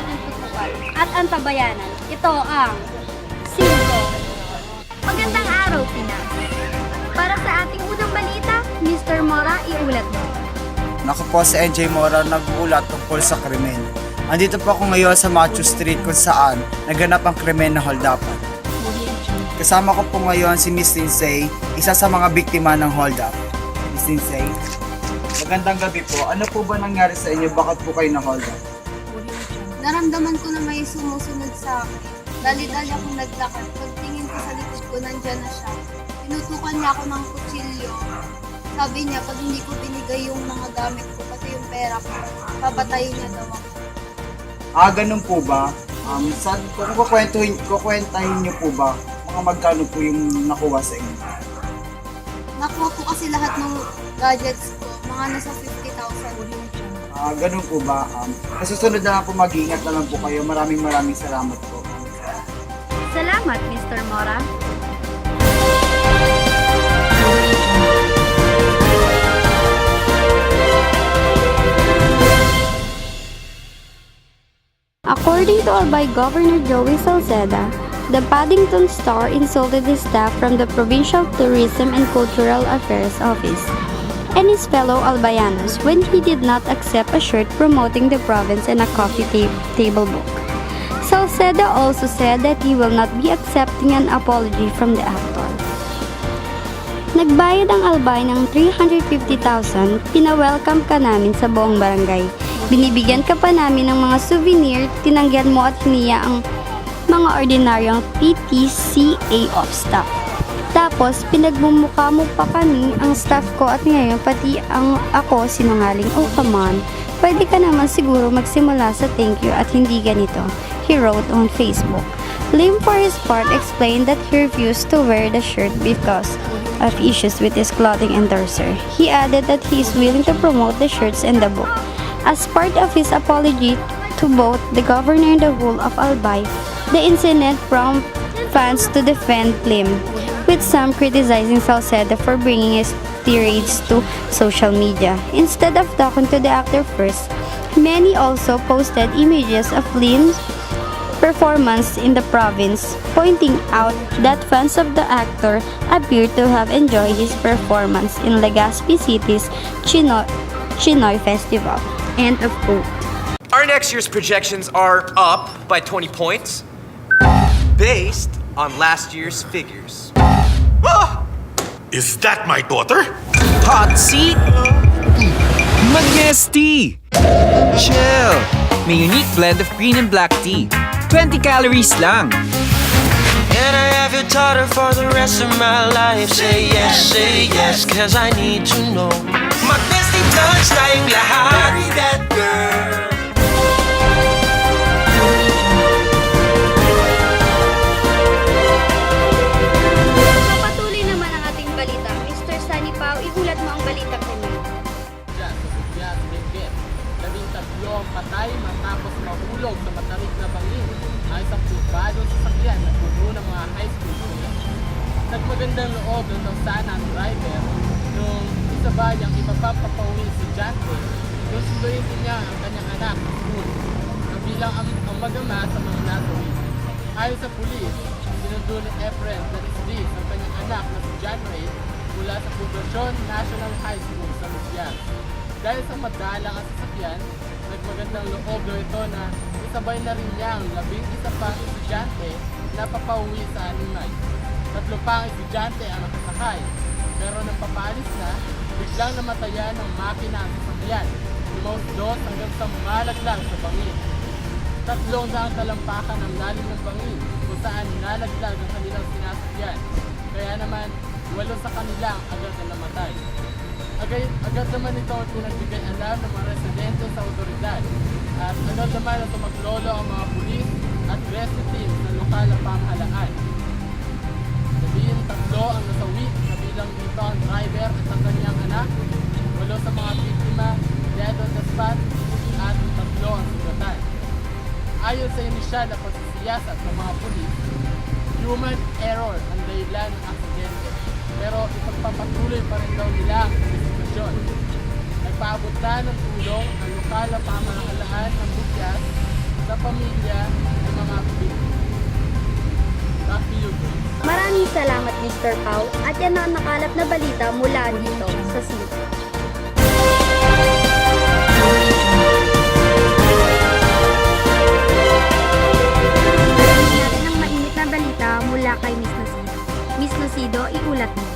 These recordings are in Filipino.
dapat yung tutukan at antabayanan. Ito ang 5. Magandang araw, Pinas. Para sa ating unang balita, Mr. Mora, iulat mo. Ako po si NJ Mora, nag-uulat tungkol sa krimen. Andito po ako ngayon sa Machu Street kung saan naganap ang krimen na holdapan. Kasama ko po ngayon si Miss Lindsay, isa sa mga biktima ng hold-up. Miss Lindsay, magandang gabi po. Ano po ba nangyari sa inyo? Bakit po kayo na-hold-up? Naramdaman ko na may sumusunod sa akin. Dali-dali akong naglakad. Pagtingin ko sa likod ko, nandyan na siya. Tinutukan niya ako ng kutsilyo. Sabi niya, pag hindi ko binigay yung mga gamit ko, pati yung pera ko, papatayin niya daw ako. Ganun po ba? Kung kukwentahin niyo po ba, mga magkano po yung nakuha sa inyo? Nakuha ko kasi lahat ng gadgets ko, mga nasa 50,000. Ganun po ba? Sa susunod na lang po, mag-iingat na lang po kayo. Maraming salamat po. Salamat, Mr. Mora. According to Albay Governor Joey Salceda, the Paddington Star insulted his staff from the Provincial Tourism and Cultural Affairs Office and his fellow Albayanos when he did not accept a shirt promoting the province and a coffee table book. Salceda also said that he will not be accepting an apology from the actor. Nagbayad ang Albay ng 350,000, pinawelcome ka namin sa buong barangay. Binibigyan ka pa namin ng mga souvenir, tinanggihan mo at hiniya ang mga ordinaryong PTCA of staff. Tapos, pinagmumukha mo pa kami, ang staff ko at ngayon pati ang ako sinungaling. Oh, come on. Pwede ka naman siguro magsimula sa thank you at hindi ganito, he wrote on Facebook. Lim for his part explained that he refused to wear the shirt because of issues with his clothing endorser. He added that he is willing to promote the shirts and the book. As part of his apology to both the governor and the whole of Albay, the incident prompted fans to defend Lim, with some criticizing Salceda for bringing his tirades to social media. Instead of talking to the actor first, many also posted images of Lim's performance in the province, pointing out that fans of the actor appear to have enjoyed his performance in Legazpi City's Chinoy Festival. End of quote. Our next year's projections are up by 20 points based on last year's figures. Ah! Is that my daughter? Hot seat? Magnesti! Chill! May unique blend of green and black tea. 20 calories lang. Can I have your daughter for the rest of my life? Say yes, cause I need to know. Magnesti touch tayong lahat. Marry that girl. Patuloy naman ang ating balita. Mr. Sunny Pao, iulat mo ang balita kanya. Ang patay matapos mahulog sa matarik na bangin ay sa pribadong sasakyan na puno ng mga high school students. Nagmagandang loob ng sana ang driver nung isa ba niyang ipapapauwi si Jante, gustuin din niya ang kanyang anak sa school, kabilang ang magama sa mga nasawi. Ayon sa pulis, sinundo ni Efren Darisdis ang kanyang anak na si John Ray mula sa Poblacion National High School sa Lucian. Dahil sa madalang ang sasakyan, nagmagandang loob daw ito na isabay na rin niya ang 11 pang estudyante na papauwi sa Animay. 3 pang estudyante ang nakasakay, pero nang papaalis na, biglang namatayan ng makina ang sasakyan. Lumaos dos hanggang sa malaglag sa bangin. 300 talampakan ang lalim ng bangin kung saan nalaglag ang kanilang sinasakyan. Kaya naman, 8 sa kanila ang agad na namatay. Agad naman ito ang pinagbigay alam ng mga residente sa otoridad at agad naman na tumaklolo ang mga pulis at rescue team ng lokal na pamahalaan. 13 ang nasawi, kabilang dito ang driver at ang kanyang anak, 8 sa mga biktima, dead on the spot, at 3 ang sugatan. Ayon sa inisyal na pagsisiyasat ng mga pulis, human error ang dahilan ng aksidente, pero ipagpapatuloy pa rin daw nila ang investisyon. Nagpaabot na ng tulong ang lokal na pamahalaan ng Butyas sa pamilya ng mga Pilipino. Back to you, Grace. Maraming salamat, Mr. Pau, at yan ang nakalap na balita mula dito sa Sintro. Bigyan natin ng mainit na balita mula kay Miss Lucido. Miss Lucido, iulat mo.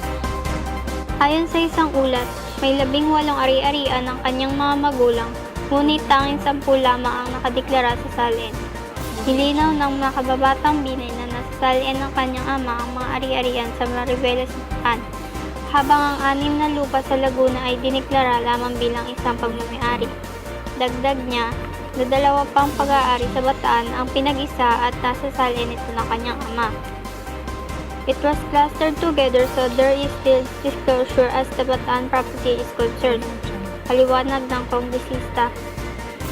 Ayon sa isang ulat, may 18 ari-arian ng kanyang mga magulang, ngunit tanging 10 lamang ang nakadeklara sa salin. Nilinaw ng mga kababatang Binay na nasasalian ng kanyang ama ang mga ari-arian sa Maribeles, Bulacan, habang ang 6 na lupa sa Laguna ay diniklara lamang bilang isang pagmamayari. Dagdag niya na 2 pang pag-aari sa Bataan ang pinag-isa at nasasalin ito ng kanyang ama. It was clustered together so there is still disclosure as the Bataan property is concerned. Paliwanag ng kongresista.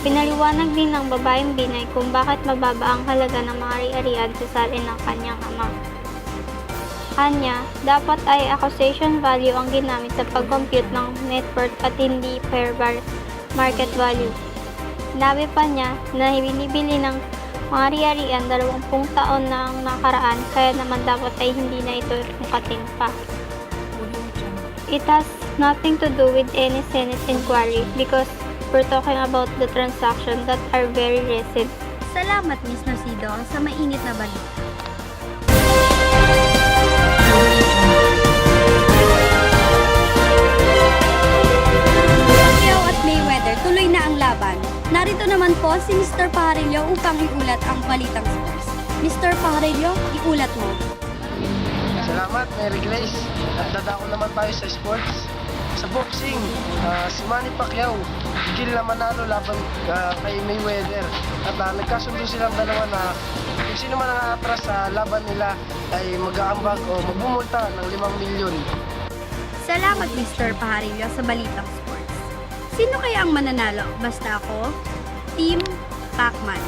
Pinaliwanag din ng babaeng Binay kung bakit mababa ang halaga ng mga ari-arian sa salin ng kanyang ama. Anya, dapat ay accusation value ang ginamit sa pag-compute ng net worth at hindi fair market value. Sinabi pa niya na binibili ng mga ari-arian 20 taon na ang nakaraan, kaya naman dapat ay hindi na ito mukating pa. It has nothing to do with any Senate inquiry because we're talking about the transactions that are very recent. Salamat, Miss Lucido, sa mainit na balita. Pacquiao at Mayweather, tuloy na ang laban. Narito naman po si Mr. Pajarillo upang iulat ang balitang sports. Mr. Pajarillo, iulat mo. Salamat, Mary Grace. Nagdadako naman tayo sa sports. Sa boxing, si Manny Pacquiao, higil na manalo laban kay Mayweather. At nagkasundo silang dalawa na kung sino man ang aatras sa laban nila ay mag-aambag o magbumulta ng 5 milyon. Salamat, Mr. Pajarillo, sa balitang sports. Sino kaya ang mananalo? Basta ako, Team Pacman.